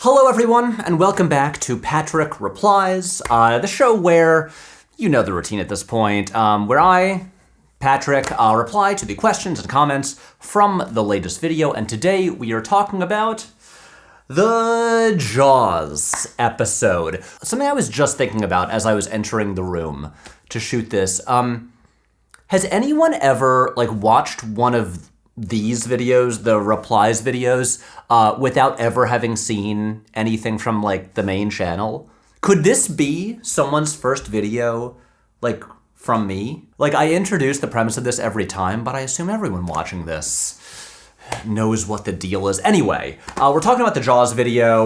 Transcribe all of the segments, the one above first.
Hello everyone, and welcome back to Patrick Replies, the show where, you know the routine at this point, where I, Patrick, reply to the questions and comments from the latest video, and today we are talking about the Jaws episode. Something I was just thinking about as I was entering the room to shoot this. Has anyone ever, watched one of these videos, the Replies videos, without ever having seen anything from, the main channel? Could this be someone's first video, from me? I introduce the premise of this every time, but I assume everyone watching this knows what the deal is. Anyway, we're talking about the Jaws video.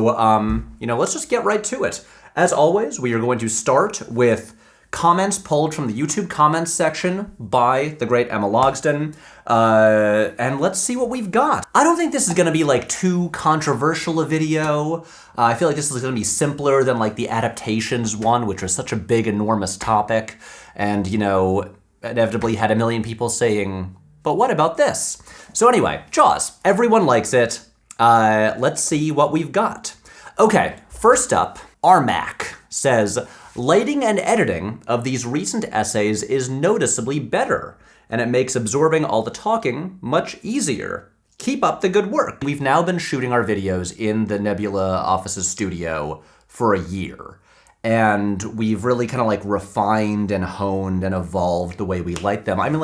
Let's just get right to it. As always, we are going to start with comments pulled from the YouTube comments section by the great Emma Logsdon, and let's see what we've got. I don't think this is gonna be too controversial a video. I feel like this is gonna be simpler than the adaptations one, which was such a big, enormous topic, and inevitably had a million people saying, but what about this? So anyway, Jaws, everyone likes it. Let's see what we've got. Okay, first up, Armac says, lighting and editing of these recent essays is noticeably better, and it makes absorbing all the talking much easier. Keep up the good work. We've now been shooting our videos in the Nebula Office's studio for a year, and we've really kind of refined and honed and evolved the way we light them. I mean,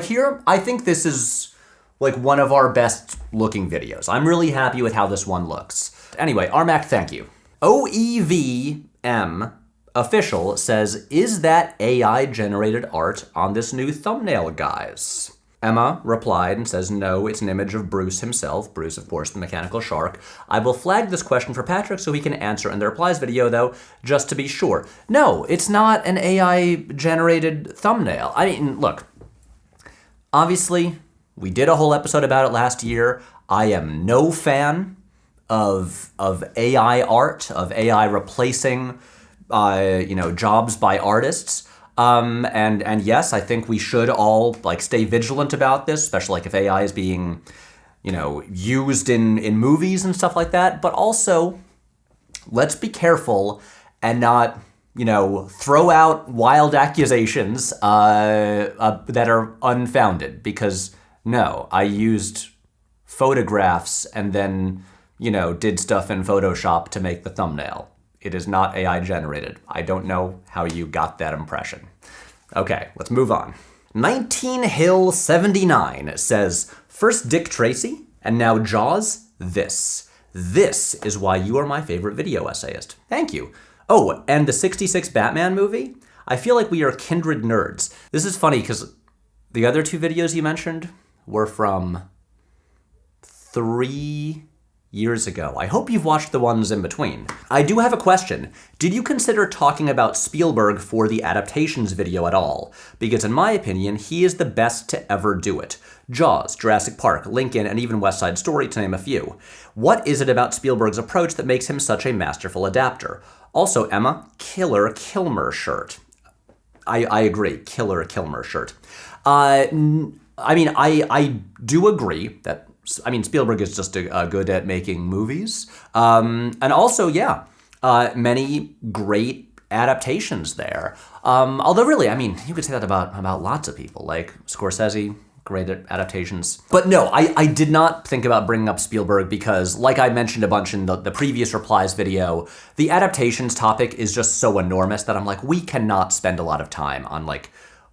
here, I think this is one of our best looking videos. I'm really happy with how this one looks. Anyway, Armac, thank you. OEVM official says, is that AI generated art on this new thumbnail, guys? Emma replied and says, no, it's an image of Bruce himself. Bruce, of course, the mechanical shark. I will flag this question for Patrick so he can answer in the replies video, though, just to be sure. No, it's not an AI generated thumbnail. I mean, look, obviously, we did a whole episode about it last year. I am no fan of AI art, of AI replacing, jobs by artists. And yes, I think we should all stay vigilant about this, especially if AI is being, used in movies and stuff like that. But also, let's be careful and not, throw out wild accusations that are unfounded. Because no, I used photographs and then did stuff in Photoshop to make the thumbnail. It is not AI generated. I don't know how you got that impression. Okay, let's move on. 19 Hill 79 says, first Dick Tracy, and now Jaws, this. This is why you are my favorite video essayist. Thank you. Oh, and the 66 Batman movie? I feel like we are kindred nerds. This is funny because the other two videos you mentioned were from 3 years ago. I hope you've watched the ones in between. I do have a question. Did you consider talking about Spielberg for the adaptations video at all? Because in my opinion, he is the best to ever do it. Jaws, Jurassic Park, Lincoln, and even West Side Story, to name a few. What is it about Spielberg's approach that makes him such a masterful adapter? Also, Emma, killer Kilmer shirt. I agree, killer Kilmer shirt. I do agree that Spielberg is just good at making movies. And also, yeah, many great adaptations there. Although really, you could say that about lots of people, like Scorsese, great at adaptations. But no, I did not think about bringing up Spielberg because, like I mentioned a bunch in the previous Replies video, the adaptations topic is just so enormous that I'm we cannot spend a lot of time on,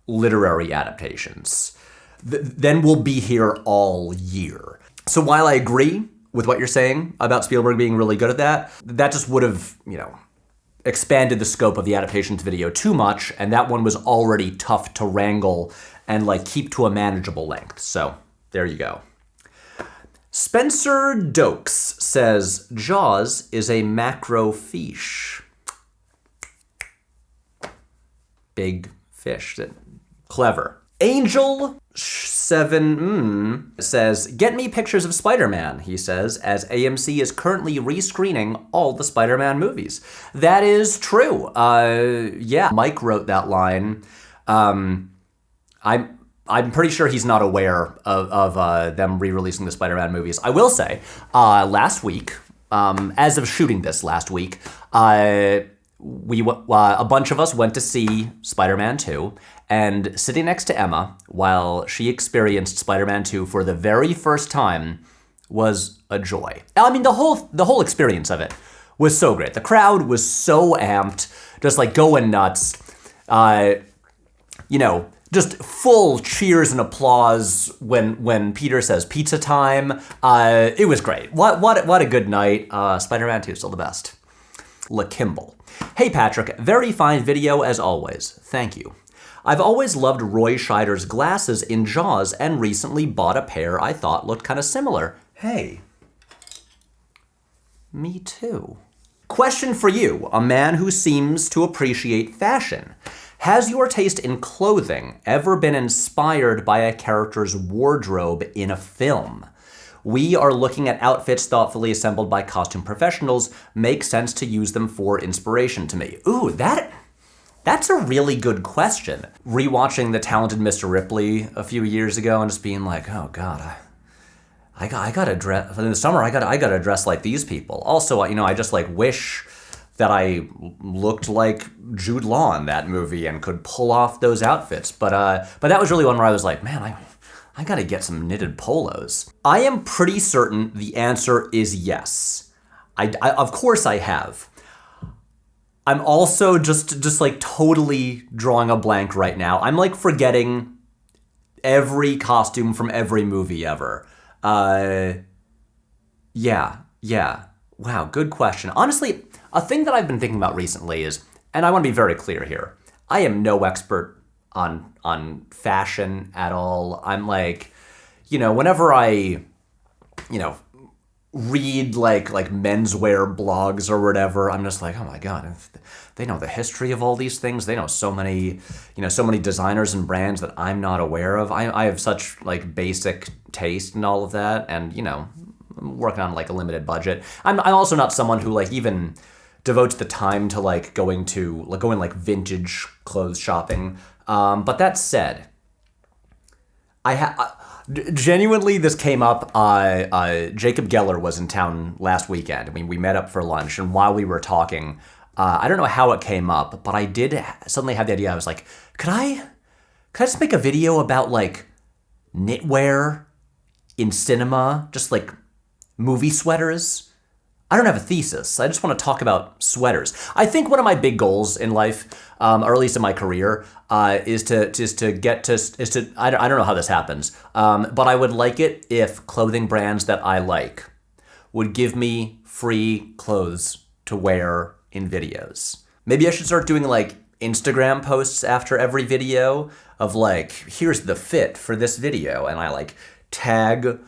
literary adaptations. Then we'll be here all year. So while I agree with what you're saying about Spielberg being really good at that, that just would have, expanded the scope of the adaptations video too much, and that one was already tough to wrangle and keep to a manageable length. So there you go. Spencer Dokes says, Jaws is a macrofiche. Big fish. Clever. Angel 7 says, get me pictures of Spider-Man, he says, as AMC is currently rescreening all the Spider-Man movies. That is true. Yeah, Mike wrote that line. I'm pretty sure he's not aware of them re-releasing the Spider-Man movies. I will say, last week, as of shooting this last week, a bunch of us went to see Spider-Man 2, and sitting next to Emma while she experienced Spider-Man 2 for the very first time was a joy. I mean, the whole experience of it was so great. The crowd was so amped, just like going nuts. Just full cheers and applause when Peter says pizza time. It was great. What a good night. Spider-Man 2 is still the best. LaKimble. Hey Patrick, very fine video as always. Thank you. I've always loved Roy Scheider's glasses in Jaws and recently bought a pair I thought looked kind of similar. Hey. Me too. Question for you, a man who seems to appreciate fashion. Has your taste in clothing ever been inspired by a character's wardrobe in a film? We are looking at outfits thoughtfully assembled by costume professionals. Makes sense to use them for inspiration to me. Ooh, that's a really good question. Rewatching The Talented Mr. Ripley a few years ago and just being like, oh God, I gotta dress, in the summer I gotta dress like these people. Also, I just like wish that I looked like Jude Law in that movie and could pull off those outfits. But that was really one where I was like, man, I gotta get some knitted polos. I am pretty certain the answer is yes. I of course I have. I'm also just like totally drawing a blank right now. I'm like forgetting every costume from every movie ever. Yeah. Wow, good question. Honestly, a thing that I've been thinking about recently is, and I want to be very clear here, I am no expert on fashion at all. I'm like, whenever I, read like menswear blogs or whatever, I'm just like, oh my God, they know the history of all these things. They know so many designers and brands that I'm not aware of. I have such like basic taste and all of that, and I'm working on like a limited budget. I'm also not someone who like even devotes the time to like going vintage clothes shopping. But that said, genuinely, this came up. Jacob Geller was in town last weekend. I mean, we met up for lunch, and while we were talking, I don't know how it came up, but I did suddenly have the idea. I was like, could I just make a video about like knitwear in cinema, just like movie sweaters? I don't have a thesis. I just want to talk about sweaters. I think one of my big goals in life, or at least in my career, is to I don't know how this happens, but I would like it if clothing brands that I like would give me free clothes to wear in videos. Maybe I should start doing like Instagram posts after every video of like, here's the fit for this video, and I like tag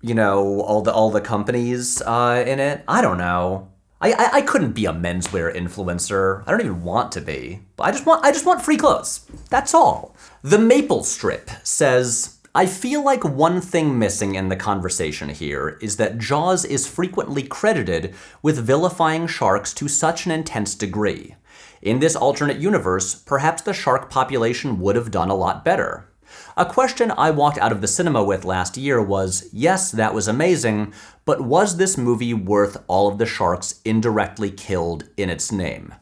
all the companies in it. I don't know. I couldn't be a menswear influencer. I don't even want to be. But I just want free clothes. That's all. The Maple Strip says, I feel like one thing missing in the conversation here is that Jaws is frequently credited with vilifying sharks to such an intense degree. In this alternate universe, perhaps the shark population would have done a lot better. A question I walked out of the cinema with last year was, yes, that was amazing, but was this movie worth all of the sharks indirectly killed in its name?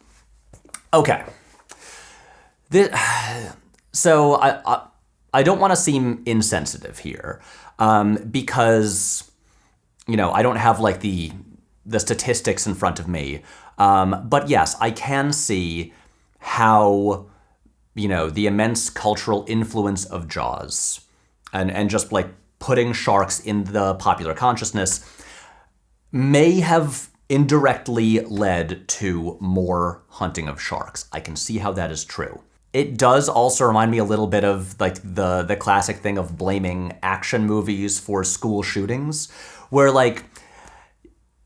Okay. So I don't want to seem insensitive here, because, I don't have like the statistics in front of me. But yes, I can see how the immense cultural influence of Jaws and just like putting sharks in the popular consciousness may have indirectly led to more hunting of sharks. I can see how that is true. It does also remind me a little bit of like the classic thing of blaming action movies for school shootings, where like,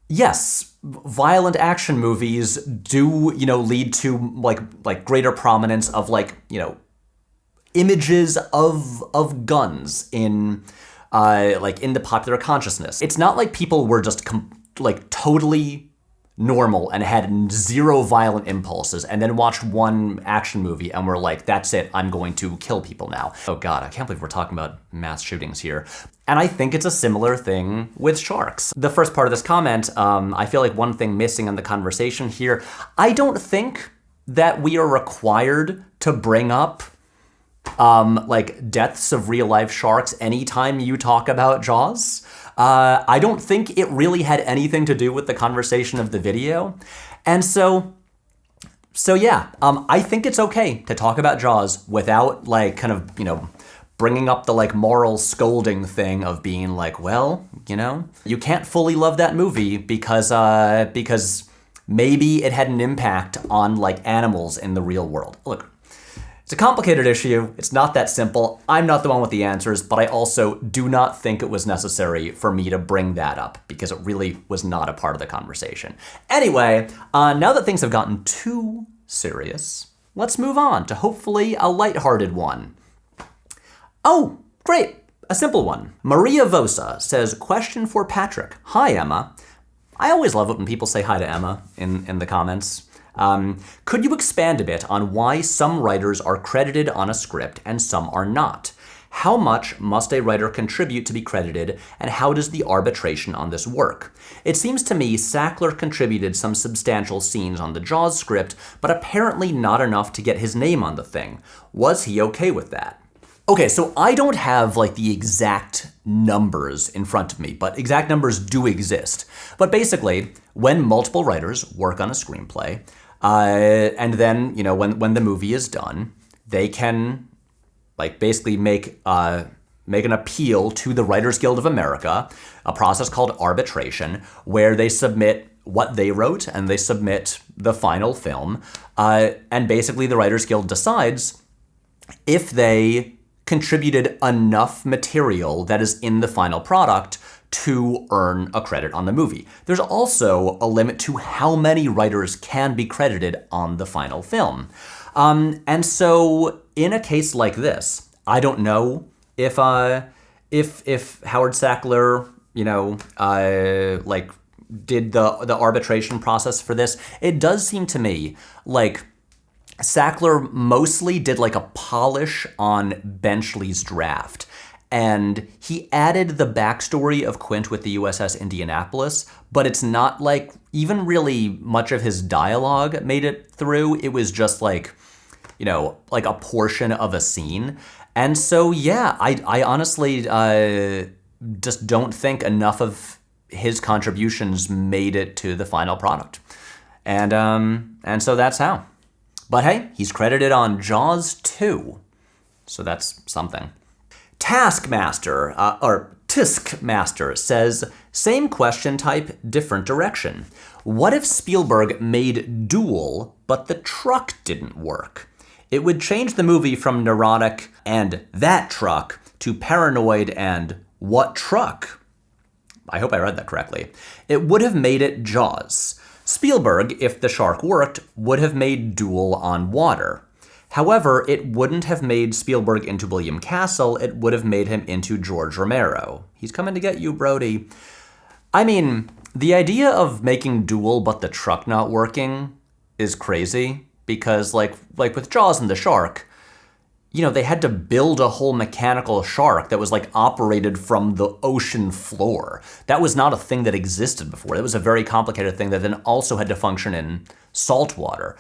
yes, violent action movies do, lead to like greater prominence of like, images of guns in like in the popular consciousness. It's not like people were just totally normal and had zero violent impulses, and then watched one action movie and were like, that's it, I'm going to kill people now. Oh God, I can't believe we're talking about mass shootings here. And I think it's a similar thing with sharks. The first part of this comment, I feel like one thing missing in the conversation here, I don't think that we are required to bring up like deaths of real life sharks anytime you talk about Jaws. I don't think it really had anything to do with the conversation of the video. And so yeah, I think it's okay to talk about Jaws without like kind of, bringing up the like moral scolding thing of being like, well, you can't fully love that movie because maybe it had an impact on like animals in the real world. Look, it's a complicated issue. It's not that simple. I'm not the one with the answers, but I also do not think it was necessary for me to bring that up because it really was not a part of the conversation. Anyway, now that things have gotten too serious, let's move on to hopefully a lighthearted one. Oh, great. A simple one. Maria Vosa says, question for Patrick. Hi, Emma. I always love it when people say hi to Emma in the comments. Could you expand a bit on why some writers are credited on a script and some are not? How much must a writer contribute to be credited, and how does the arbitration on this work? It seems to me Sackler contributed some substantial scenes on the Jaws script, but apparently not enough to get his name on the thing. Was he okay with that? Okay, so I don't have like the exact numbers in front of me, but exact numbers do exist. But basically, when multiple writers work on a screenplay, and then, when the movie is done, they can like basically make an appeal to the Writers Guild of America, a process called arbitration, where they submit what they wrote and they submit the final film. And basically the Writers Guild decides if they contributed enough material that is in the final product to earn a credit on the movie. There's also a limit to how many writers can be credited on the final film. And so in a case like this, I don't know if Howard Sackler, did the arbitration process for this. It does seem to me like Sackler mostly did like a polish on Benchley's draft. And he added the backstory of Quint with the USS Indianapolis, but it's not like even really much of his dialogue made it through. It was just like, like a portion of a scene. And so, yeah, I honestly just don't think enough of his contributions made it to the final product. And so that's how. But hey, he's credited on Jaws 2. So that's something. Taskmaster, or Tiskmaster says, same question type, different direction. What if Spielberg made Duel, but the truck didn't work? It would change the movie from neurotic and that truck to paranoid and what truck? I hope I read that correctly. It would have made it Jaws. Spielberg, if the shark worked, would have made Duel on water. However, it wouldn't have made Spielberg into William Castle, it would have made him into George Romero. He's coming to get you, Brody. I mean, the idea of making Duel but the truck not working is crazy, because like with Jaws and the shark, they had to build a whole mechanical shark that was like operated from the ocean floor. That was not a thing that existed before. It was a very complicated thing that then also had to function in salt water.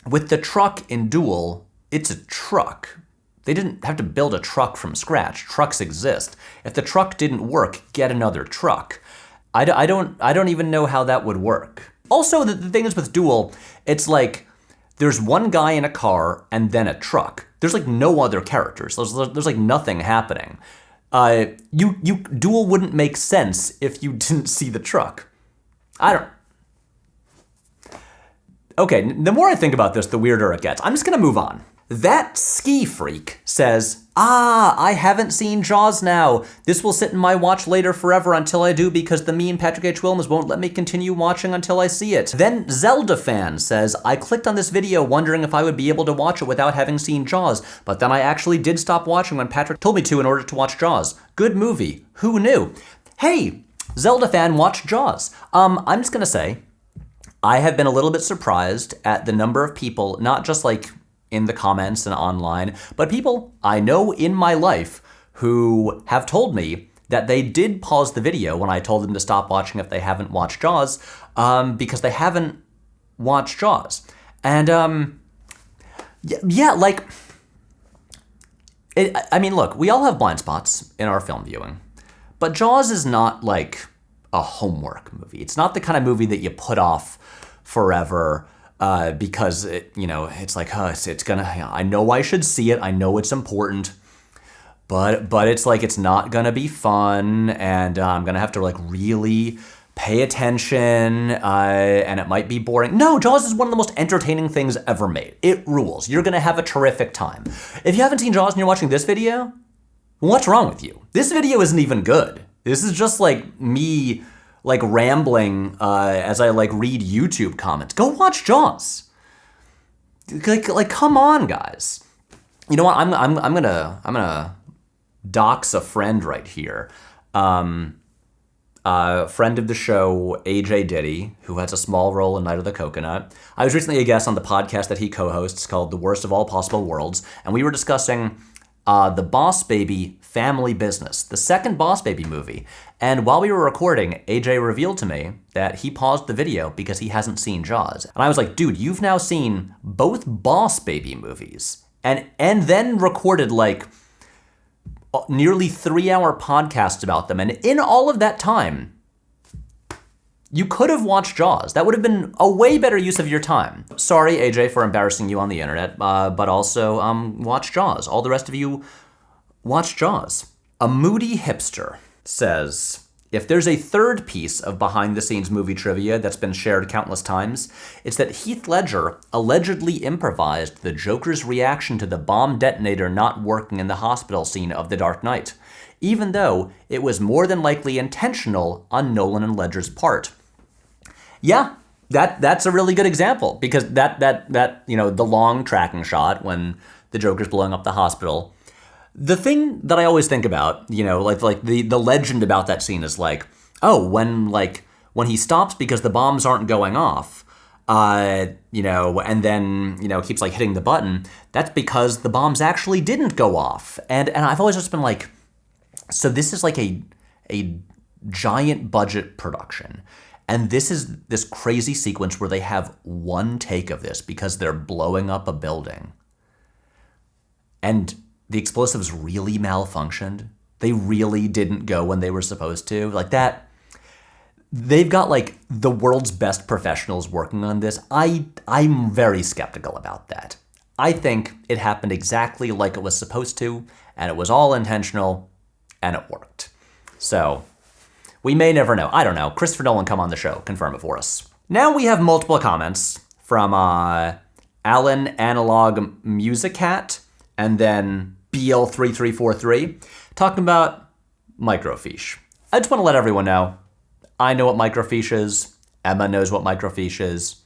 With the truck in Duel, it's a truck. They didn't have to build a truck from scratch. Trucks exist. If the truck didn't work, get another truck. I don't even know how that would work. Also, the thing is with Duel, it's like there's one guy in a car and then a truck. There's like no other characters. There's like nothing happening. Duel wouldn't make sense if you didn't see the truck. Okay, the more I think about this, the weirder it gets. I'm just gonna move on. That ski freak says, I haven't seen Jaws now. This will sit in my watch later forever until I do because the mean Patrick H. Willems won't let me continue watching until I see it. Then Zelda fan says, I clicked on this video wondering if I would be able to watch it without having seen Jaws, but then I actually did stop watching when Patrick told me to in order to watch Jaws. Good movie. Who knew? Hey, Zelda fan watched Jaws. I'm just gonna say, I have been a little bit surprised at the number of people, not just like in the comments and online, but people I know in my life who have told me that they did pause the video when I told them to stop watching if they haven't watched Jaws, because they haven't watched Jaws. And yeah, like, I mean, look, we all have blind spots in our film viewing, but Jaws is not like a homework movie. It's not the kind of movie that you put off forever because it's like, it's gonna. I know I should see it. I know it's important, but it's like it's not gonna be fun, and I'm gonna have to like really pay attention, and it might be boring. No, Jaws is one of the most entertaining things ever made. It rules. You're gonna have a terrific time. If you haven't seen Jaws and you're watching this video, what's wrong with you? This video isn't even good. This is just like me like rambling as I like read YouTube comments. Go watch Jaws. Like come on, guys. You know what? I'm gonna dox a friend right here. Friend of the show, AJ Diddy, who has a small role in Night of the Coconut. I was recently a guest on the podcast that he co-hosts called The Worst of All Possible Worlds, and we were discussing the Boss Baby Family Business, the second Boss Baby movie. And while we were recording, AJ revealed to me that he paused the video because he hasn't seen Jaws. And I was like, dude, you've now seen both Boss Baby movies and then recorded like nearly 3-hour podcasts about them. And in all of that time, you could have watched Jaws. That would have been a way better use of your time. Sorry, AJ, for embarrassing you on the internet, but also watch Jaws. All the rest of you, watch Jaws. A moody hipster says, if there's a third piece of behind-the-scenes movie trivia that's been shared countless times, it's that Heath Ledger allegedly improvised the Joker's reaction to the bomb detonator not working in the hospital scene of The Dark Knight, even though it was more than likely intentional on Nolan and Ledger's part. Yeah, that's a really good example, because that the long tracking shot when the Joker's blowing up the hospital. The thing that I always think about, like the legend about that scene is like, oh, when he stops because the bombs aren't going off, and then keeps like hitting the button, that's because the bombs actually didn't go off. And I've always just been like, so this is like a giant budget production. And this is this crazy sequence where they have one take of this because they're blowing up a building. And the explosives really malfunctioned. They really didn't go when they were supposed to. Like that, they've got like the world's best professionals working on this. I'm very skeptical about that. I think it happened exactly like it was supposed to, and it was all intentional, and it worked. So we may never know. I don't know. Christopher Nolan, come on the show. Confirm it for us. Now we have multiple comments from Alan Analog Musicat and then BL3343 talking about microfiche. I just want to let everyone know, I know what microfiche is. Emma knows what microfiche is.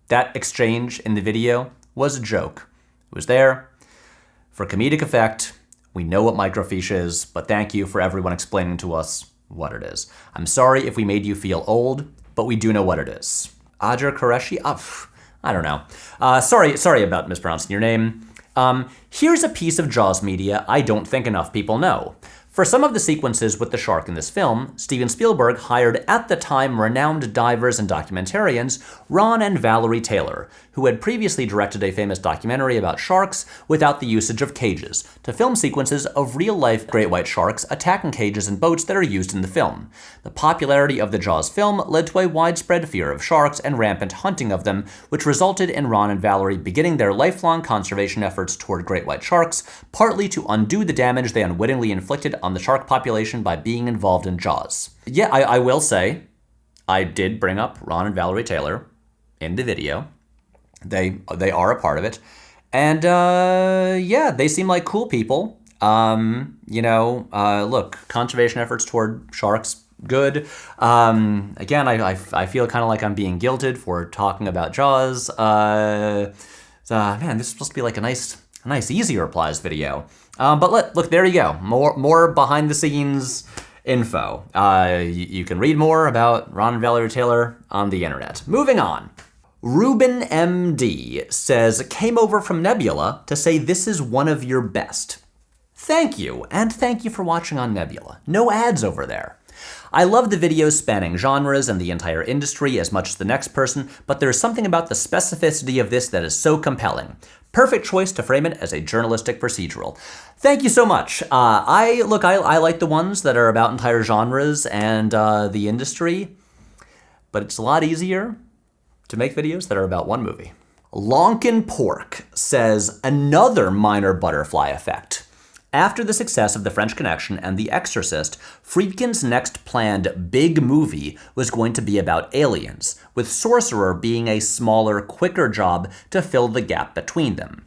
That exchange in the video was a joke. It was there for comedic effect. We know what microfiche is, but thank you for everyone explaining to us what it is. I'm sorry if we made you feel old, but we do know what it is. Ajar Qureshi? I don't know. Sorry about mispronouncing your name. Here's a piece of Jaws media I don't think enough people know. For some of the sequences with the shark in this film, Steven Spielberg hired at the time renowned divers and documentarians Ron and Valerie Taylor, who had previously directed a famous documentary about sharks without the usage of cages, to film sequences of real-life great white sharks attacking cages and boats that are used in the film. The popularity of the Jaws film led to a widespread fear of sharks and rampant hunting of them, which resulted in Ron and Valerie beginning their lifelong conservation efforts toward great white sharks, partly to undo the damage they unwittingly inflicted on the shark population by being involved in Jaws. Yeah, I will say, I did bring up Ron and Valerie Taylor in the video. They are a part of it. And yeah, they seem like cool people. Look, conservation efforts toward sharks, good. Again, I feel kind of like I'm being guilted for talking about Jaws. Man, this is supposed to be like a nice easy replies video. But look, there you go. More behind the scenes info. You can read more about Ron and Valerie Taylor on the internet. Moving on. Ruben MD says, came over from Nebula to say this is one of your best. Thank you, and thank you for watching on Nebula. No ads over there. I love the videos spanning genres and the entire industry as much as the next person, but there's something about the specificity of this that is so compelling. Perfect choice to frame it as a journalistic procedural. Thank you so much. I like the ones that are about entire genres and the industry, but it's a lot easier to make videos that are about one movie. Lonkin Pork says, another minor butterfly effect. After the success of The French Connection and The Exorcist, Friedkin's next planned big movie was going to be about aliens, with Sorcerer being a smaller, quicker job to fill the gap between them.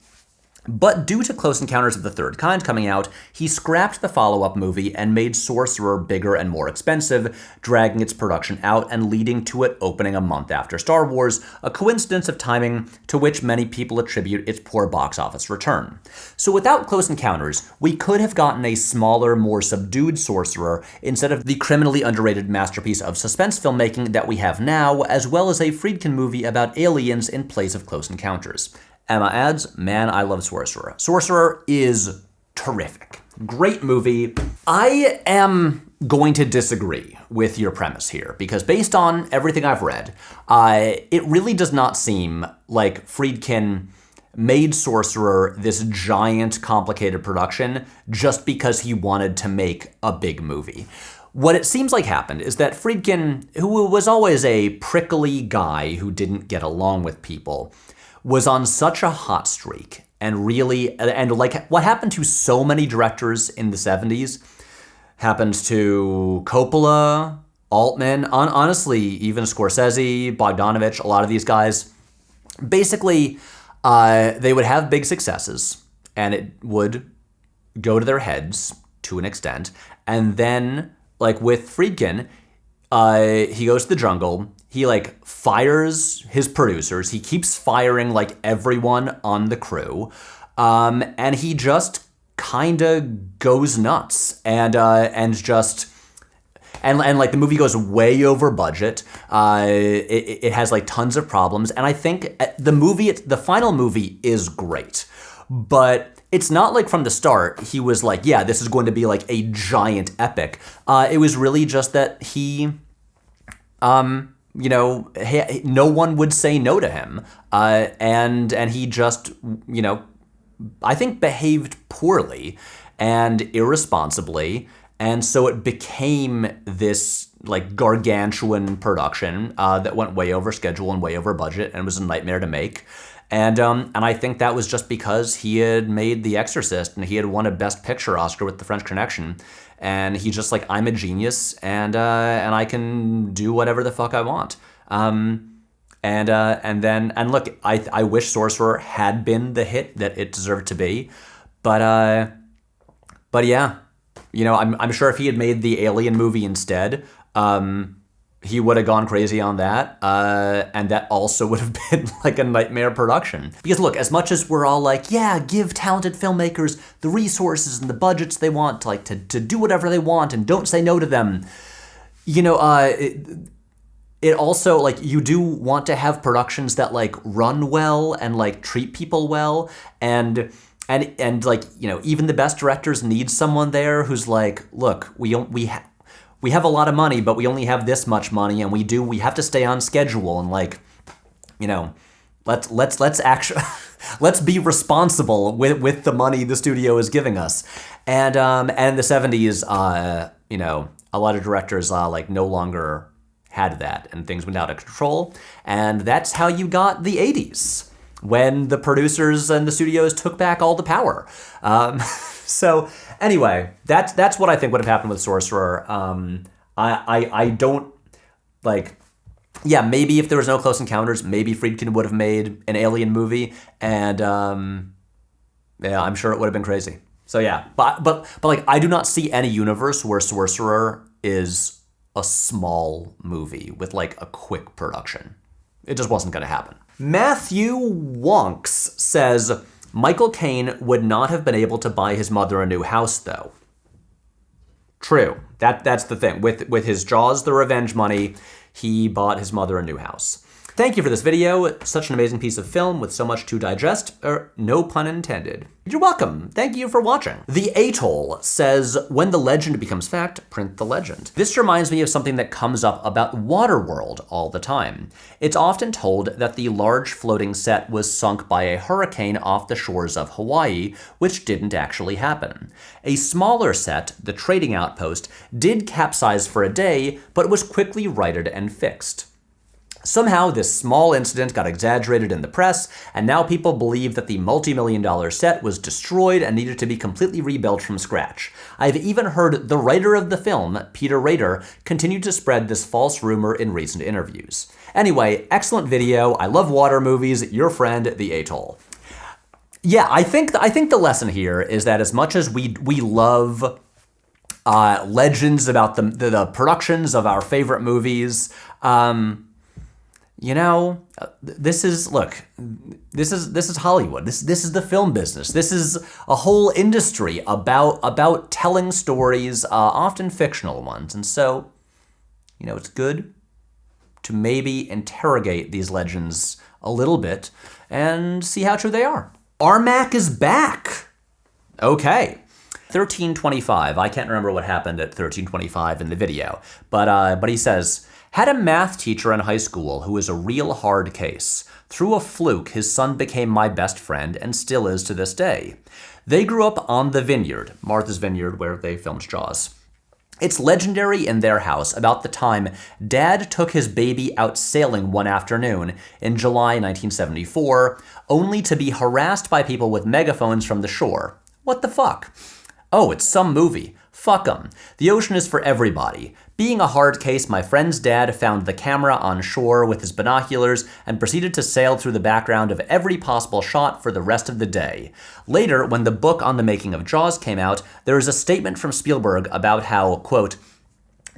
But due to Close Encounters of the Third Kind coming out, he scrapped the follow-up movie and made Sorcerer bigger and more expensive, dragging its production out and leading to it opening a month after Star Wars, a coincidence of timing to which many people attribute its poor box office return. So without Close Encounters, we could have gotten a smaller, more subdued Sorcerer instead of the criminally underrated masterpiece of suspense filmmaking that we have now, as well as a Friedkin movie about aliens in place of Close Encounters. Emma adds, man, I love Sorcerer. Sorcerer is terrific. Great movie. I am going to disagree with your premise here, because based on everything I've read, it really does not seem like Friedkin made Sorcerer this giant, complicated production just because he wanted to make a big movie. What it seems like happened is that Friedkin, who was always a prickly guy who didn't get along with people, was on such a hot streak and like what happened to so many directors in the 70s happened to Coppola, Altman, honestly, even Scorsese, Bogdanovich, a lot of these guys. Basically, they would have big successes and it would go to their heads to an extent. And then, like with Friedkin, he goes to the jungle. He like fires his producers. He keeps firing like everyone on the crew. And he just kind of goes nuts and like the movie goes way over budget. It has like tons of problems. And I think the final movie is great, but it's not like from the start he was like, yeah, this is going to be like a giant epic. It was really just that he, no one would say no to him. And he just, I think behaved poorly and irresponsibly. And so it became this like gargantuan production that went way over schedule and way over budget and was a nightmare to make. And I think that was just because he had made The Exorcist and he had won a Best Picture Oscar with The French Connection. And he's just like, I'm a genius and I can do whatever the fuck I want. And look, I wish Sorcerer had been the hit that it deserved to be, but yeah, I'm sure if he had made the Alien movie instead, he would have gone crazy on that, and that also would have been like a nightmare production. Because look, as much as we're all like, yeah, give talented filmmakers the resources and the budgets they want to do whatever they want and don't say no to them, it also, like, you do want to have productions that like run well and like treat people well, and like, even the best directors need someone there who's like, look, we have a lot of money, but we only have this much money, and we have to stay on schedule, and like, let's actually let's be responsible with the money the studio is giving us. And in the 70s, a lot of directors like no longer had that, and things went out of control. And that's how you got the 80s, when the producers and the studios took back all the power. So anyway, that's what I think would have happened with Sorcerer. I don't like, yeah, maybe if there was no Close Encounters, maybe Friedkin would have made an Alien movie, and yeah, I'm sure it would have been crazy. So yeah, but like, I do not see any universe where Sorcerer is a small movie with like a quick production. It just wasn't going to happen. Matthew Wonks says, Michael Caine would not have been able to buy his mother a new house, though. True. That's the thing. With his Jaws the Revenge money, he bought his mother a new house. Thank you for this video. Such an amazing piece of film with so much to digest. No pun intended. You're welcome. Thank you for watching. The Atoll says, when the legend becomes fact, print the legend. This reminds me of something that comes up about Waterworld all the time. It's often told that the large floating set was sunk by a hurricane off the shores of Hawaii, which didn't actually happen. A smaller set, the Trading Outpost, did capsize for a day, but was quickly righted and fixed. Somehow, this small incident got exaggerated in the press, and now people believe that the multi-million-dollar set was destroyed and needed to be completely rebuilt from scratch. I've even heard the writer of the film, Peter Rader, continue to spread this false rumor in recent interviews. Anyway, excellent video. I love water movies. Your friend, The Atoll. Yeah, I think the lesson here is that as much as we love legends about the productions of our favorite movies, you know, this is Hollywood. This is the film business. This is a whole industry about telling stories, often fictional ones. And so, you know, it's good to maybe interrogate these legends a little bit and see how true they are. Armac is back. Okay. 1325. I can't remember what happened at 1325 in the video, but he says, had a math teacher in high school who was a real hard case. Through a fluke, his son became my best friend and still is to this day. They grew up on the vineyard, Martha's Vineyard, where they filmed Jaws. It's legendary in their house about the time Dad took his baby out sailing one afternoon in July 1974, only to be harassed by people with megaphones from the shore. What the fuck? Oh, it's some movie. Fuck 'em. The ocean is for everybody. Being a hard case, my friend's dad found the camera on shore with his binoculars and proceeded to sail through the background of every possible shot for the rest of the day. Later, when the book on the making of Jaws came out, there was a statement from Spielberg about how, quote,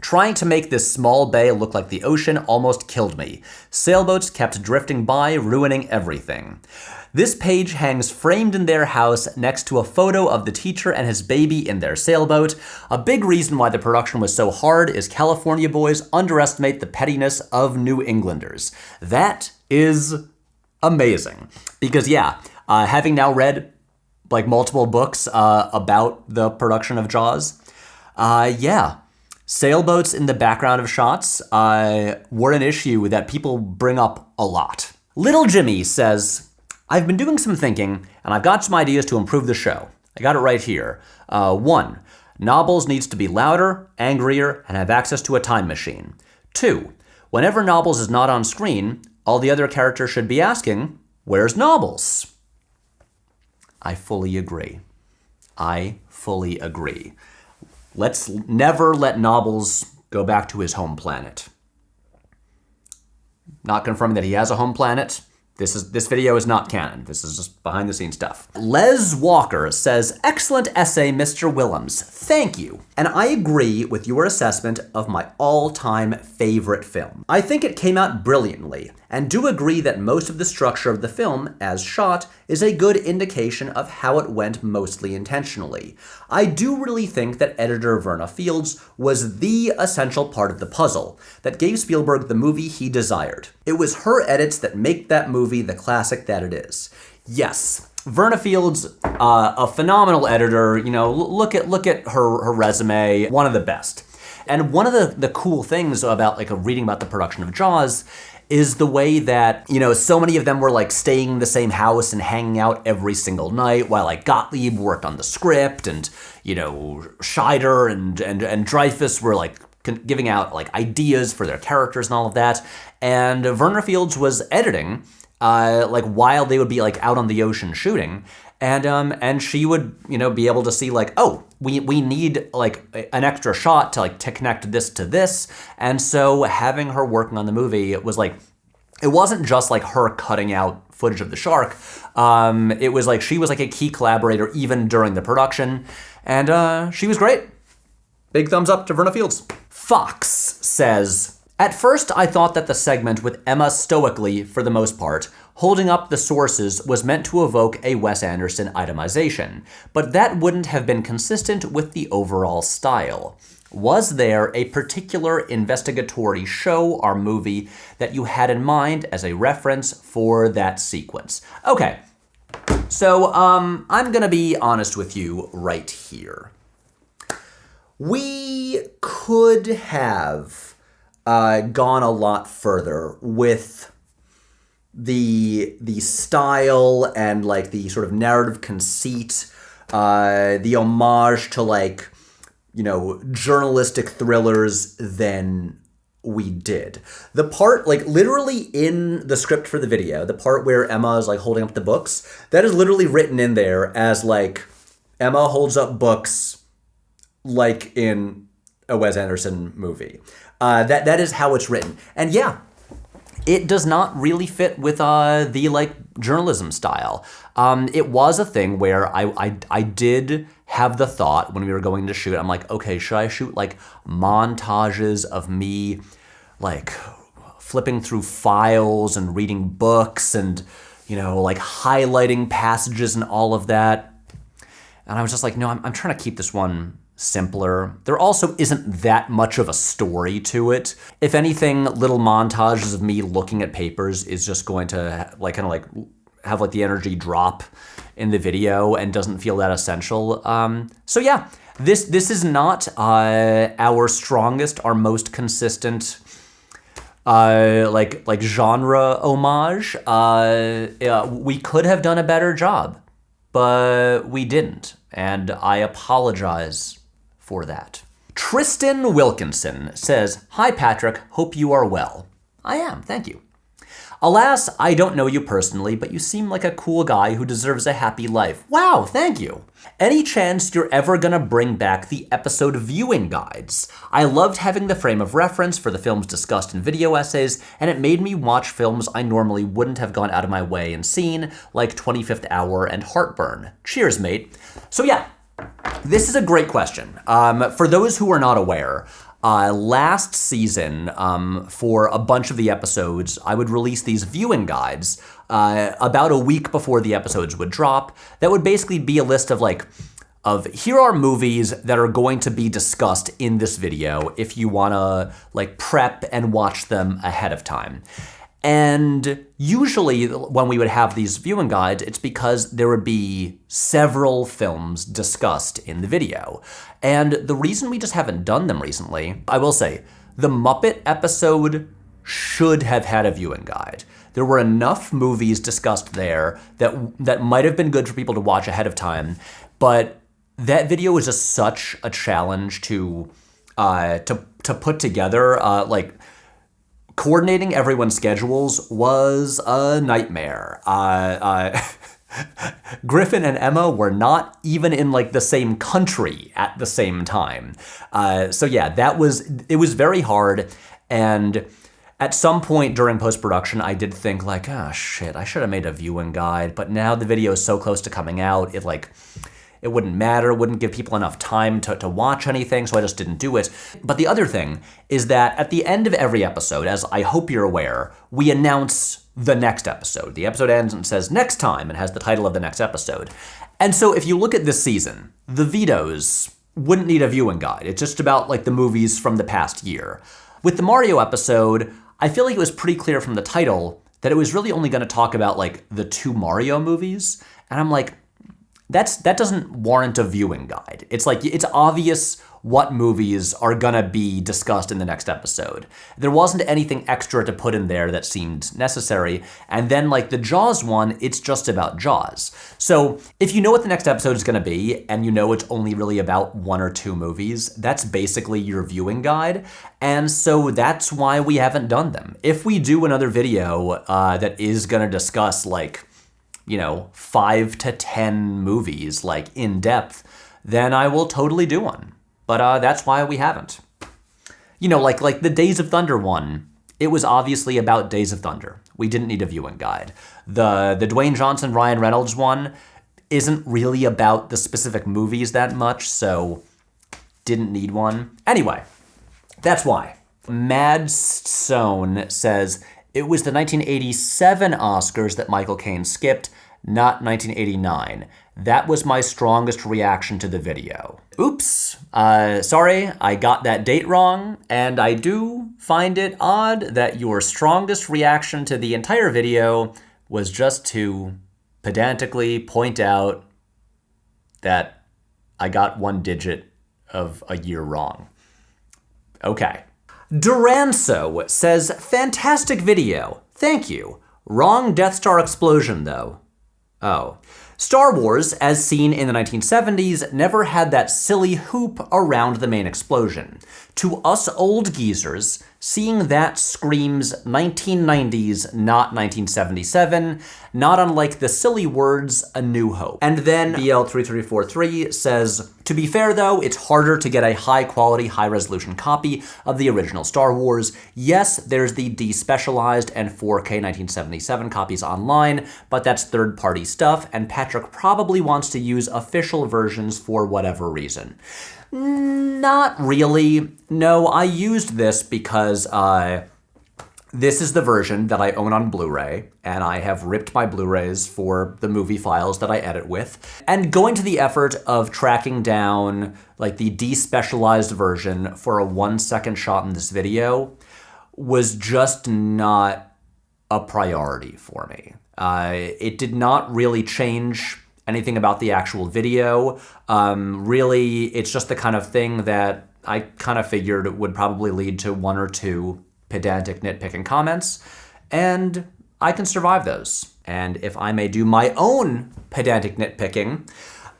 trying to make this small bay look like the ocean almost killed me. Sailboats kept drifting by, ruining everything. This page hangs framed in their house next to a photo of the teacher and his baby in their sailboat. A big reason why the production was so hard is California boys underestimate the pettiness of New Englanders. That is amazing. Because yeah, having now read like multiple books about the production of Jaws, yeah, sailboats in the background of shots were an issue that people bring up a lot. Little Jimmy says, I've been doing some thinking, and I've got some ideas to improve the show. I got it right here. 1. Nobbles needs to be louder, angrier, and have access to a time machine. 2. Whenever Nobbles is not on screen, all the other characters should be asking, where's Nobbles? I fully agree. Let's never let Nobbles go back to his home planet. Not confirming that he has a home planet. This video is not canon. This is just behind the scenes stuff. Les Walker says, excellent essay, Mr. Willems. Thank you. And I agree with your assessment of my all-time favorite film. I think it came out brilliantly, and do agree that most of the structure of the film, as shot, is a good indication of how it went mostly intentionally. I do really think that editor Verna Fields was the essential part of the puzzle that gave Spielberg the movie he desired. It was her edits that make that movie the classic that it is. Yes, Verna Fields, a phenomenal editor. You know, look at her resume, one of the best. And one of the cool things about like reading about the production of Jaws is the way that, you know, so many of them were like staying in the same house and hanging out every single night while like Gottlieb worked on the script and, you know, Scheider and Dreyfuss were like giving out like ideas for their characters and all of that. And Verna Fields was editing like while they would be like out on the ocean shooting. And she would, you know, be able to see like, oh, we need like an extra shot to like to connect this to this. And so having her working on the movie, it was like, it wasn't just like her cutting out footage of the shark. It was like, she was like a key collaborator even during the production. And she was great. Big thumbs up to Verna Fields. Fox says, At first, I thought that the segment with Emma stoically, for the most part, holding up the sources was meant to evoke a Wes Anderson itemization, but that wouldn't have been consistent with the overall style. Was there a particular investigatory show or movie that you had in mind as a reference for that sequence? Okay, so I'm gonna be honest with you right here. We could have gone a lot further with the style and like the sort of narrative conceit, the homage to like, you know, journalistic thrillers than we did. The part, like literally in the script for the video, the part where Emma is like holding up the books, that is literally written in there as like Emma holds up books like in a Wes Anderson movie. That is how it's written. And yeah, it does not really fit with the like journalism style. It was a thing where I did have the thought when we were going to shoot, I'm like, okay, should I shoot like montages of me like flipping through files and reading books and, you know, like highlighting passages and all of that? And I was just like, no, I'm trying to keep this one simpler. There also isn't that much of a story to it. If anything, little montages of me looking at papers is just going to like kind of like have like the energy drop in the video and doesn't feel that essential. So yeah, this is not our strongest, our most consistent like genre homage. We could have done a better job, but we didn't, and I apologize for that. Tristan Wilkinson says, "Hi Patrick, hope you are well." I am, thank you. Alas, I don't know you personally, but you seem like a cool guy who deserves a happy life. Wow, thank you. Any chance you're ever gonna bring back the episode viewing guides? I loved having the frame of reference for the films discussed in video essays, and it made me watch films I normally wouldn't have gone out of my way and seen, like 25th Hour and Heartburn. Cheers, mate. So yeah, this is a great question. For those who are not aware, last season, for a bunch of the episodes, I would release these viewing guides about a week before the episodes would drop. That would basically be a list of here are movies that are going to be discussed in this video if you want to like prep and watch them ahead of time. And usually when we would have these viewing guides, it's because there would be several films discussed in the video. And the reason we just haven't done them recently, I will say, the Muppet episode should have had a viewing guide. There were enough movies discussed there that might have been good for people to watch ahead of time, but that video was just such a challenge to put together. Coordinating everyone's schedules was a nightmare. Griffin and Emma were not even in like the same country at the same time. So yeah, it was very hard. And at some point during post-production, I did think like, oh shit, I should have made a viewing guide. But now the video is so close to coming out, it wouldn't matter, wouldn't give people enough time to watch anything, so I just didn't do it. But the other thing is that at the end of every episode, as I hope you're aware, we announce the next episode. The episode ends and says next time and has the title of the next episode. And so if you look at this season, the Vitoes wouldn't need a viewing guide. It's just about like the movies from the past year. With the Mario episode, I feel like it was pretty clear from the title that it was really only going to talk about like the 2 Mario movies. And I'm like, that doesn't warrant a viewing guide. It's like, it's obvious what movies are gonna be discussed in the next episode. There wasn't anything extra to put in there that seemed necessary. And then like the Jaws one, it's just about Jaws. So if you know what the next episode is gonna be, and you know it's only really about 1 or 2 movies, that's basically your viewing guide. And so that's why we haven't done them. If we do another video that is gonna discuss like, 5 to 10 movies, like in depth, then I will totally do one. But that's why we haven't. Like the Days of Thunder one, it was obviously about Days of Thunder. We didn't need a viewing guide. The Dwayne Johnson, Ryan Reynolds one isn't really about the specific movies that much, so didn't need one. Anyway, that's why. Madstone says, it was the 1987 Oscars that Michael Caine skipped, not 1989. That was my strongest reaction to the video. Oops. Sorry, I got that date wrong, and I do find it odd that your strongest reaction to the entire video was just to pedantically point out that I got one digit of a year wrong. Okay. Duranso says, fantastic video. Thank you. Wrong Death Star explosion, though. Oh. Star Wars, as seen in the 1970s, never had that silly hoop around the main explosion. To us old geezers, seeing that screams 1990s, not 1977, not unlike the silly words A New Hope. And then BL3343 says, to be fair though, it's harder to get a high-quality, high-resolution copy of the original Star Wars. Yes, there's the despecialized and 4K 1977 copies online, but that's third-party stuff, and Patrick probably wants to use official versions for whatever reason. Not really. No, I used this because this is the version that I own on Blu-ray, and I have ripped my Blu-rays for the movie files that I edit with. And going to the effort of tracking down like the despecialized version for a 1-second shot in this video was just not a priority for me. It did not really change anything about the actual video. Really, it's just the kind of thing that I kind of figured would probably lead to 1 or 2 pedantic nitpicking comments, and I can survive those. And if I may do my own pedantic nitpicking,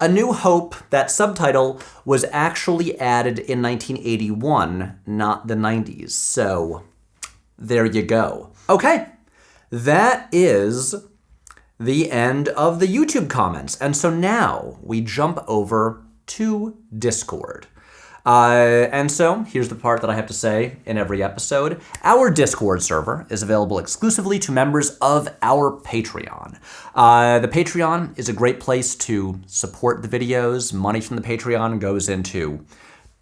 A New Hope, that subtitle, was actually added in 1981, not the 90s. So there you go. Okay, that is the end of the YouTube comments. And so now we jump over to Discord. And so here's the part that I have to say in every episode. Our Discord server is available exclusively to members of our Patreon. The Patreon is a great place to support the videos. Money from the Patreon goes into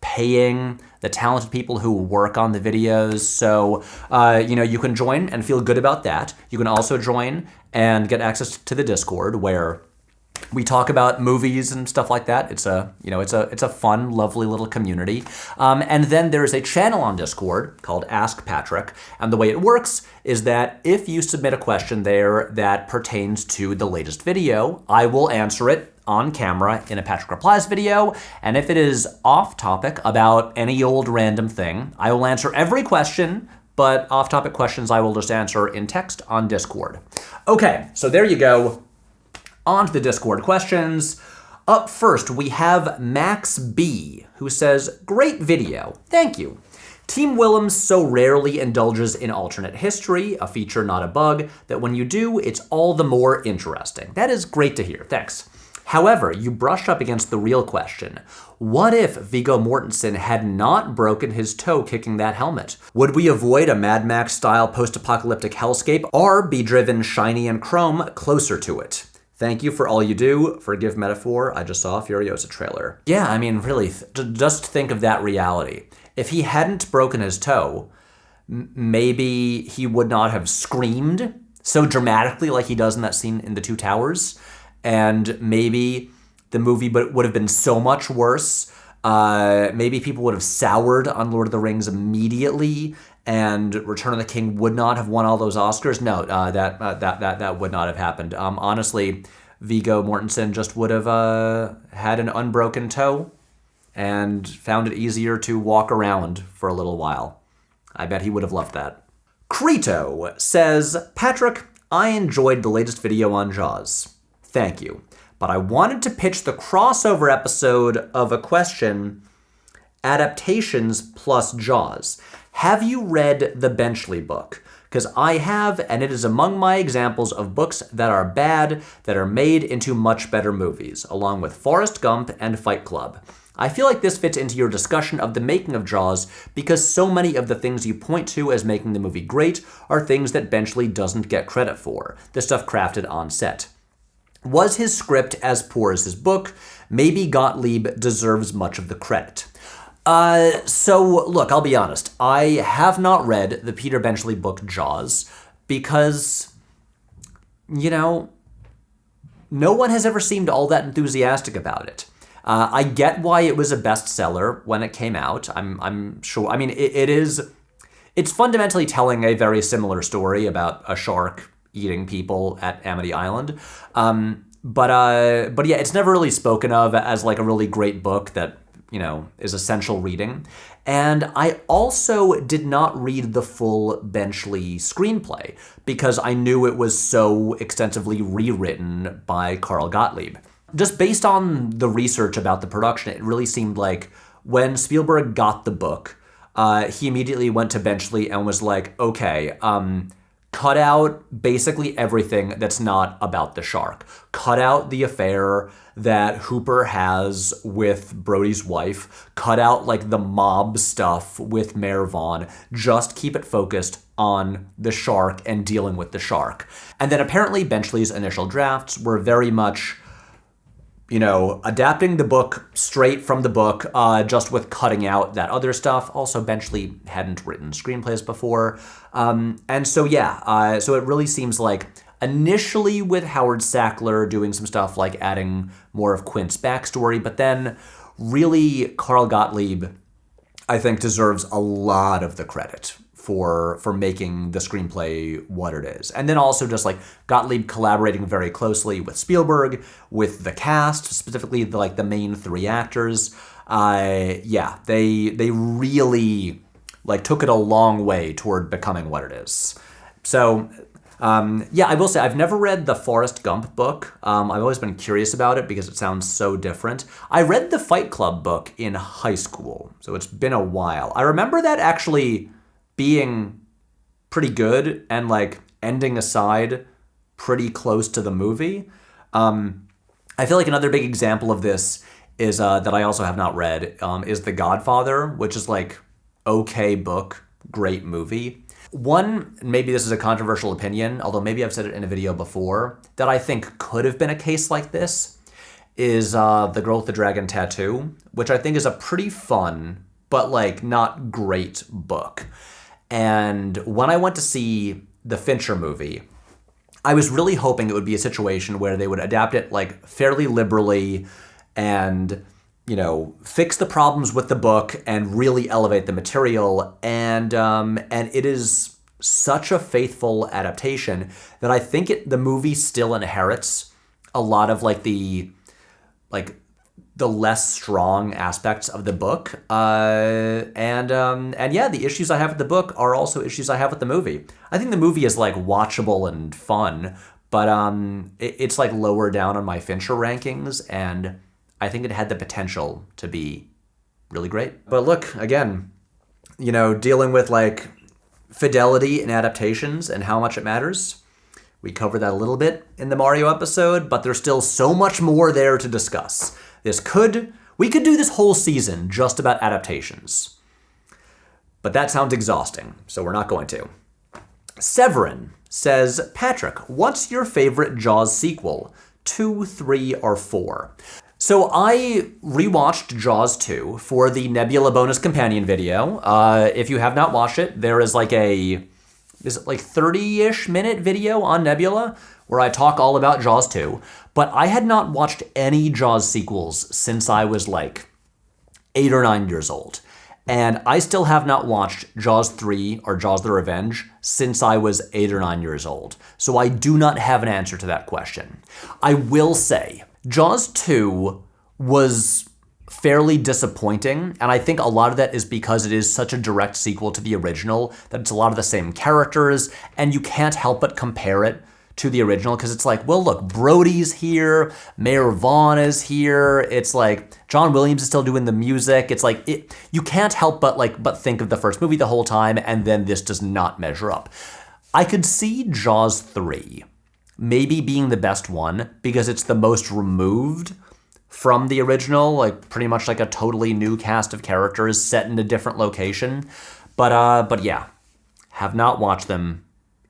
paying the talented people who work on the videos. So, you can join and feel good about that. You can also join and get access to the Discord where we talk about movies and stuff like that. It's a fun, lovely little community. And then there's a channel on Discord called Ask Patrick. And the way it works is that if you submit a question there that pertains to the latest video, I will answer it on camera in a Patrick Replies video. And if it is off topic about any old random thing, I will answer every question, but off topic questions I will just answer in text on Discord. Okay, so there you go. On to the Discord questions. Up first, we have Max B, who says, great video. Thank you. Team Willems so rarely indulges in alternate history, a feature not a bug, that when you do, it's all the more interesting. That is great to hear. Thanks. However, you brushed up against the real question. What if Viggo Mortensen had not broken his toe kicking that helmet? Would we avoid a Mad Max-style post-apocalyptic hellscape or be driven shiny and chrome closer to it? Thank you for all you do. Forgive metaphor, I just saw a Furiosa trailer. Yeah, I mean, really, just think of that reality. If he hadn't broken his toe, maybe he would not have screamed so dramatically like he does in that scene in The Two Towers, and maybe the movie would have been so much worse. Maybe people would have soured on Lord of the Rings immediately, and Return of the King would not have won all those Oscars. No, that would not have happened. Honestly, Viggo Mortensen just would have had an unbroken toe and found it easier to walk around for a little while. I bet he would have loved that. Creto says, Patrick, I enjoyed the latest video on Jaws. Thank you. But I wanted to pitch the crossover episode of a question, adaptations plus Jaws. Have you read the Benchley book? Because I have, and it is among my examples of books that are bad, that are made into much better movies, along with Forrest Gump and Fight Club. I feel like this fits into your discussion of the making of Jaws because so many of the things you point to as making the movie great are things that Benchley doesn't get credit for, the stuff crafted on set. Was his script as poor as his book? Maybe Gottlieb deserves much of the credit. So look, I'll be honest. I have not read the Peter Benchley book Jaws because, no one has ever seemed all that enthusiastic about it. I get why it was a bestseller when it came out. I'm sure. I mean, it's fundamentally telling a very similar story about a shark eating people at Amity Island. But yeah, it's never really spoken of as like a really great book that, is essential reading. And I also did not read the full Benchley screenplay because I knew it was so extensively rewritten by Carl Gottlieb. Just based on the research about the production, it really seemed like when Spielberg got the book, he immediately went to Benchley and was like, okay, cut out basically everything that's not about the shark. Cut out the affair that Hooper has with Brody's wife. Cut out like the mob stuff with Mayor Vaughn. Just keep it focused on the shark and dealing with the shark. And then apparently Benchley's initial drafts were very much, adapting the book straight from the book, just with cutting out that other stuff. Also, Benchley hadn't written screenplays before. And so, yeah, so it really seems like initially with Howard Sackler doing some stuff like adding more of Quint's backstory, but then really Carl Gottlieb, I think, deserves a lot of the credit for making the screenplay what it is. And then also just like Gottlieb collaborating very closely with Spielberg, with the cast, specifically the main three actors. Yeah, they really took it a long way toward becoming what it is. So yeah, I will say I've never read the Forrest Gump book. I've always been curious about it because it sounds so different. I read the Fight Club book in high school, so it's been a while. I remember that actually being pretty good and ending aside pretty close to the movie. I feel like another big example of this is that I also have not read is The Godfather, which is okay book, great movie. One, maybe this is a controversial opinion, although maybe I've said it in a video before, that I think could have been a case like this is The Girl with the Dragon Tattoo, which I think is a pretty fun but not great book. And when I went to see the Fincher movie, I was really hoping it would be a situation where they would adapt it fairly liberally and, fix the problems with the book and really elevate the material. And it is such a faithful adaptation that I think the movie still inherits a lot of the less strong aspects of the book. And yeah, the issues I have with the book are also issues I have with the movie. I think the movie is watchable and fun, but it's lower down on my Fincher rankings, and I think it had the potential to be really great. But look, again, dealing with fidelity in adaptations and how much it matters. We covered that a little bit in the Mario episode, but there's still so much more there to discuss. We could do this whole season just about adaptations. But that sounds exhausting, so we're not going to. Severin says, Patrick, what's your favorite Jaws sequel? 2, 3, or 4? So I rewatched Jaws 2 for the Nebula bonus companion video. If you have not watched it, there is 30-ish minute video on Nebula where I talk all about Jaws 2. But I had not watched any Jaws sequels since I was 8 or 9 years old. And I still have not watched Jaws 3 or Jaws the Revenge since I was 8 or 9 years old. So I do not have an answer to that question. I will say, Jaws 2 was fairly disappointing, and I think a lot of that is because it is such a direct sequel to the original that it's a lot of the same characters, and you can't help but compare it to the original because it's well, look, Brody's here, Mayor Vaughn is here, it's John Williams is still doing the music, it's you can't help but think of the first movie the whole time, and then this does not measure up. I could see Jaws 3 maybe being the best one because it's the most removed from the original, pretty much a totally new cast of characters set in a different location. But yeah, have not watched them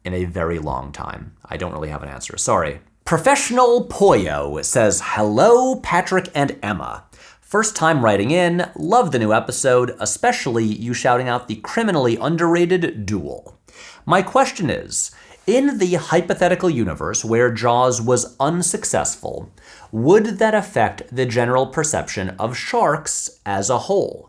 in a very long time. I don't really have an answer. Sorry. Professional Poyo says, hello, Patrick and Emma. First time writing in, love the new episode, especially you shouting out the criminally underrated duel. My question is, in the hypothetical universe where Jaws was unsuccessful, would that affect the general perception of sharks as a whole?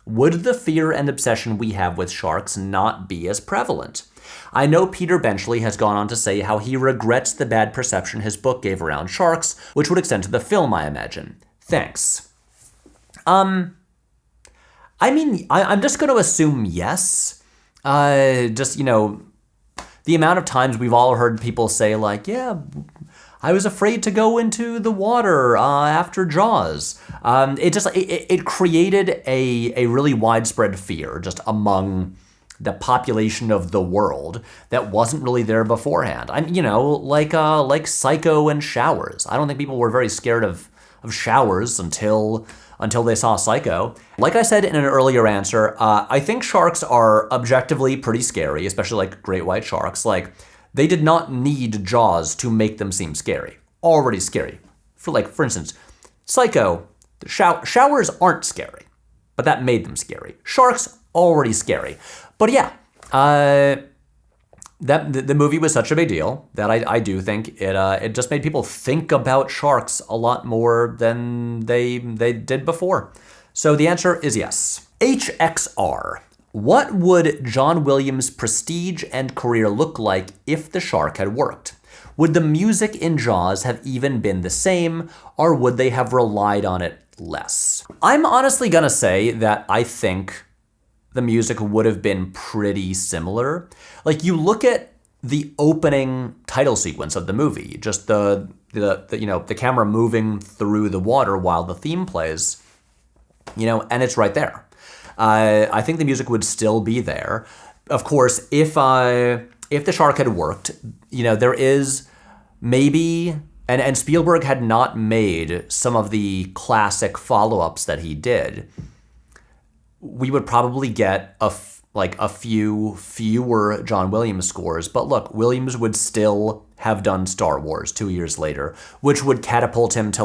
Would the fear and obsession we have with sharks not be as prevalent? I know Peter Benchley has gone on to say how he regrets the bad perception his book gave around sharks, which would extend to the film, I imagine. Thanks. I'm just going to assume yes. The amount of times we've all heard people say, like, yeah, I was afraid to go into the water after Jaws. It created a really widespread fear just among the population of the world that wasn't really there beforehand. Like Psycho and showers. I don't think people were very scared of showers until they saw Psycho. Like I said in an earlier answer, I think sharks are objectively pretty scary, especially like great white sharks. Like, they did not need Jaws to make them seem scary. Already scary. For instance, Psycho, showers aren't scary, but that made them scary. Sharks, already scary. But yeah, the movie was such a big deal that I do think it just made people think about sharks a lot more than they did before. So the answer is yes. HXR. What would John Williams' prestige and career look like if the shark had worked? Would the music in Jaws have even been the same, or would they have relied on it less? I'm honestly gonna say that I think the music would have been pretty similar. Like, you look at the opening title sequence of the movie, just the camera moving through the water while the theme plays, and it's right there. I think the music would still be there. Of course, if the shark had worked, there is maybe, and Spielberg had not made some of the classic follow-ups that he did, we would probably get a few fewer John Williams scores. But look, Williams would still have done Star Wars 2 years later, which would catapult him to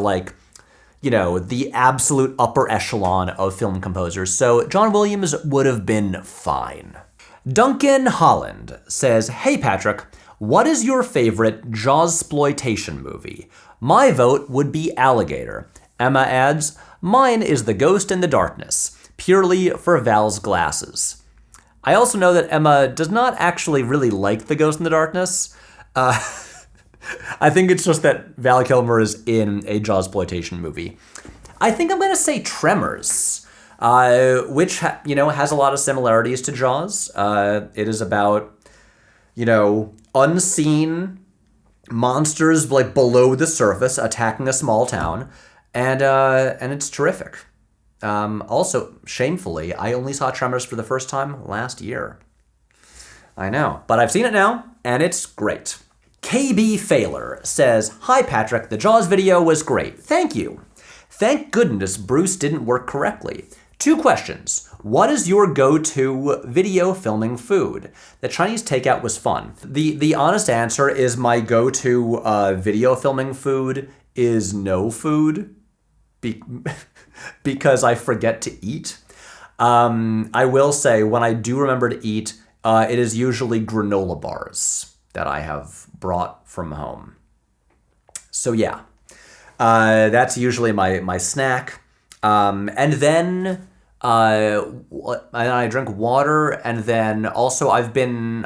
the absolute upper echelon of film composers. So John Williams would have been fine. Duncan Holland says, "Hey Patrick, what is your favorite Jawsploitation movie? My vote would be Alligator." Emma adds, "Mine is The Ghost in the Darkness, purely for Val's glasses." I also know that Emma does not actually really like The Ghost in the Darkness. I think it's just that Val Kilmer is in a Jawsploitation movie. I think I'm going to say Tremors, which has a lot of similarities to Jaws. It is about unseen monsters below the surface attacking a small town, and it's terrific. Also, shamefully, I only saw Tremors for the first time last year. I know, but I've seen it now, and it's great. KB Failer says, "Hi Patrick, the Jaws video was great. Thank you. Thank goodness Bruce didn't work correctly. 2 questions. What is your go-to video filming food? The Chinese takeout was fun." The honest answer is my go-to video filming food is no food. Because I forget to eat. I will say, when I do remember to eat, it is usually granola bars that I have brought from home. So yeah, that's usually my snack. And then I drink water, and then also I've been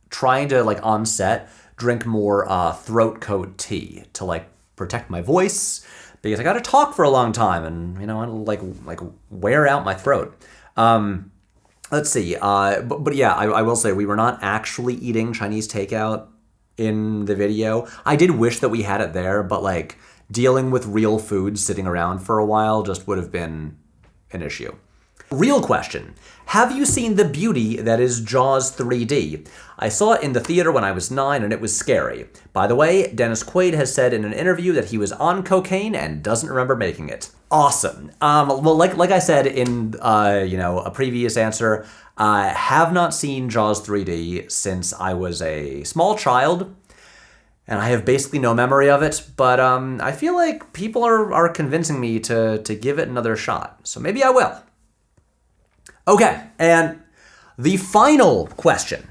trying to on set drink more throat coat tea to protect my voice, because I got to talk for a long time, and I want to wear out my throat. Let's see. But yeah, I will say we were not actually eating Chinese takeout in the video. I did wish that we had it there, but dealing with real food sitting around for a while just would have been an issue. Real question. Have you seen the beauty that is Jaws 3D? I saw it in the theater when I was 9 and it was scary. By the way, Dennis Quaid has said in an interview that he was on cocaine and doesn't remember making it. Awesome. Well, like I said in a previous answer, have not seen Jaws 3D since I was a small child. and I have basically no memory of it, but I feel like people are convincing me to give it another shot, so maybe I will. Okay, and the final question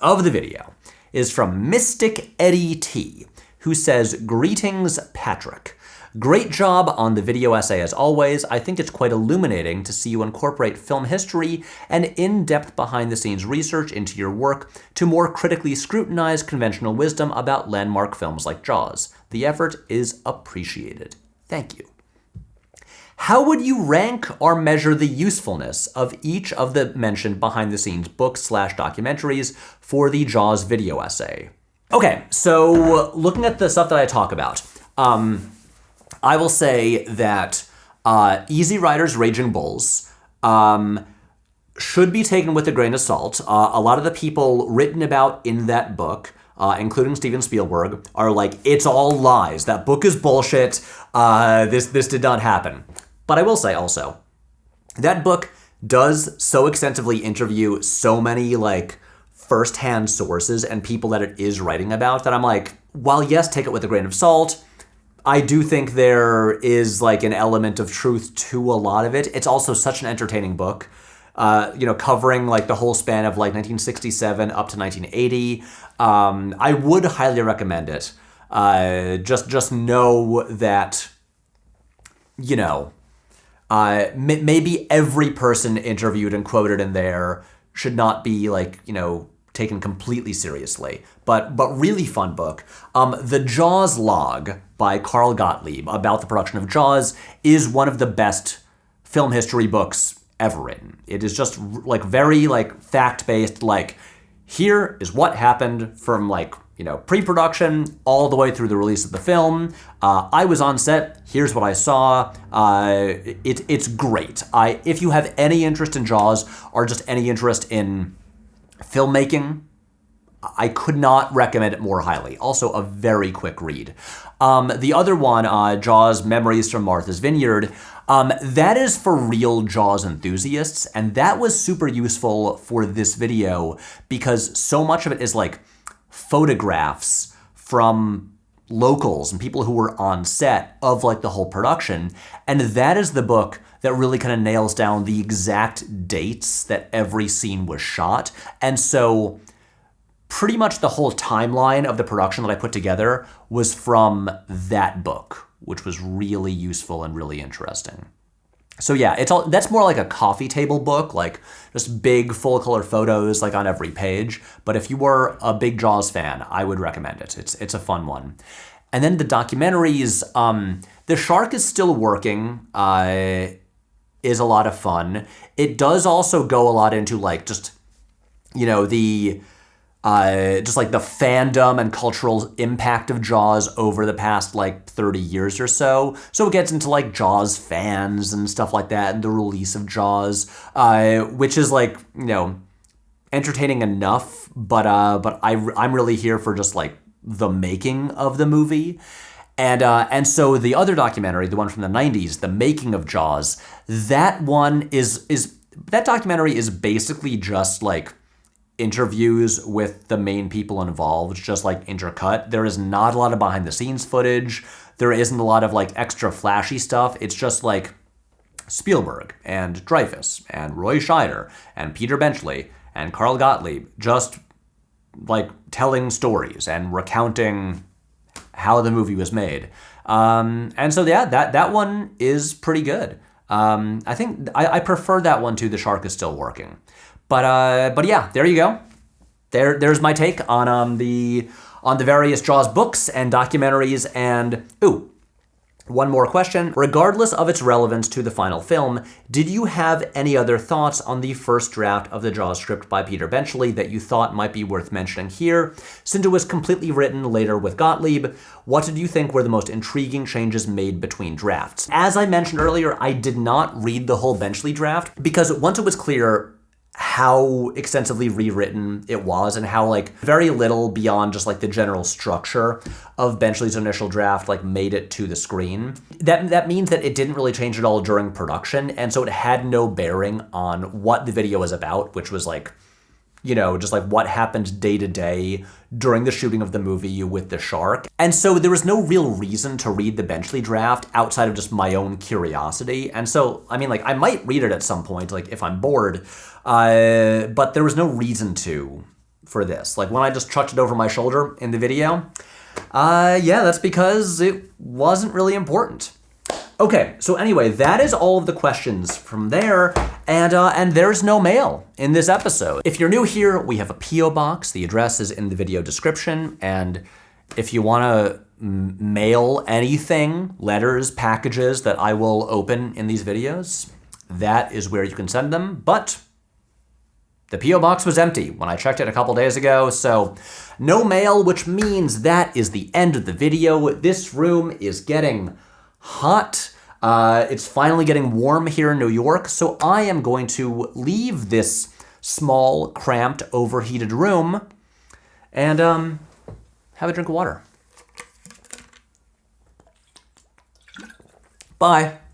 of the video is from Mystic Eddie T, who says, "Greetings, Patrick. Great job on the video essay as always. I think it's quite illuminating to see you incorporate film history and in-depth behind-the-scenes research into your work to more critically scrutinize conventional wisdom about landmark films like Jaws. The effort is appreciated. Thank you." How would you rank or measure the usefulness of each of the mentioned behind-the-scenes books/documentaries for the Jaws video essay? Okay, so looking at the stuff that I talk about, I will say that Easy Rider's Raging Bulls should be taken with a grain of salt. A lot of the people written about in that book, including Steven Spielberg, are like, it's all lies. That book is bullshit. This did not happen. But I will say also, that book does so extensively interview so many like first-hand sources and people that it is writing about that I'm like, while yes, take it with a grain of salt, I do think there is like an element of truth to a lot of it. It's also such an entertaining book, covering like the whole span of like 1967 up to 1980. I would highly recommend it. Just know that, maybe every person interviewed and quoted in there should not be like, taken completely seriously, but really fun book. The Jaws Log by Carl Gottlieb about the production of Jaws is one of the best film history books ever written. It is just like very like fact-based, like here is what happened from like, pre-production all the way through the release of the film. I was on set, here's what I saw. It's great. If you have any interest in Jaws or just any interest in filmmaking, I could not recommend it more highly. Also a very quick read. The other one, Jaws Memories from Martha's Vineyard, that is for real Jaws enthusiasts, and that was super useful for this video because so much of it is like photographs from locals and people who were on set of like the whole production, and that is the book that really kind of nails down the exact dates that every scene was shot. And so pretty much the whole timeline of the production that I put together was from that book, which was really useful and really interesting. So yeah, that's more like a coffee table book, like just big full color photos like on every page. But if you were a big Jaws fan, I would recommend it. It's a fun one. And then the documentaries, The Shark is Still Working, is a lot of fun. It does also go a lot into like just, just like the fandom and cultural impact of Jaws over the past like 30 years or so. So it gets into like Jaws fans and stuff like that and the release of Jaws, which is like, entertaining enough, but I'm really here for just like the making of the movie. And so the other documentary, the one from the 90s, The Making of Jaws, that one that documentary is basically just like interviews with the main people involved, just like intercut. There is not a lot of behind the scenes footage. There isn't a lot of like extra flashy stuff. It's just like Spielberg and Dreyfuss and Roy Scheider and Peter Benchley and Carl Gottlieb just like telling stories and recounting how the movie was made. And so yeah, that one is pretty good. I think I prefer that one to The Shark is Still Working. But yeah, there you go. There's my take on the various Jaws books and documentaries. And one more question. Regardless of its relevance to the final film, did you have any other thoughts on the first draft of the Jaws script by Peter Benchley that you thought might be worth mentioning here? Since it was completely written later with Gottlieb, what did you think were the most intriguing changes made between drafts? As I mentioned earlier, I did not read the whole Benchley draft because once it was clear how extensively rewritten it was and how like very little beyond just like the general structure of Benchley's initial draft like made it to the screen. That means that it didn't really change at all during production, and so it had no bearing on what the video was about, which was like just like what happened day to day during the shooting of the movie with the shark. And so there was no real reason to read the Benchley draft outside of just my own curiosity. And so, I mean, like, I might read it at some point, like if I'm bored, but there was no reason for this. Like when I just chucked it over my shoulder in the video, yeah, that's because it wasn't really important. Okay, so anyway, that is all of the questions from there, and there's no mail in this episode. If you're new here, we have a P.O. box. The address is in the video description, and if you want to mail anything, letters, packages that I will open in these videos, that is where you can send them, but the P.O. box was empty when I checked it a couple days ago, so no mail, which means that is the end of the video. This room is getting hot. It's finally getting warm here in New York, so I am going to leave this small, cramped, overheated room and have a drink of water. Bye.